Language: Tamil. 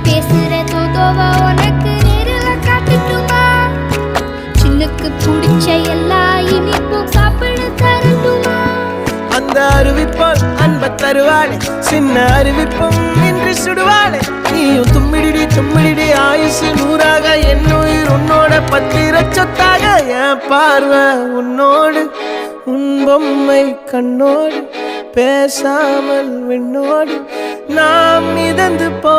பேசுற தோதோவ உனக்கு நேரில் காட்டுட்டுமா? சின்னுக்கு பிடிச்ச எல்லா இனிப்பும் சாப்பிட தரட்டுமா? அந்த அறிவிப்பால் அன்ப தருவாளே, சின்ன அறிவிப்பும் இன்று சுடுவாளே. நீயும் தும்மிடி தும்மிடி ஆயுசு நூறாக, என் உயிர் உன்னோட பத்திர சொத்தாக. என் பார்வை உன்னோடு, உன் பொம்மை கண்ணோடு, பேசாமல் விண்ணோடு நாம் மிதந்து போ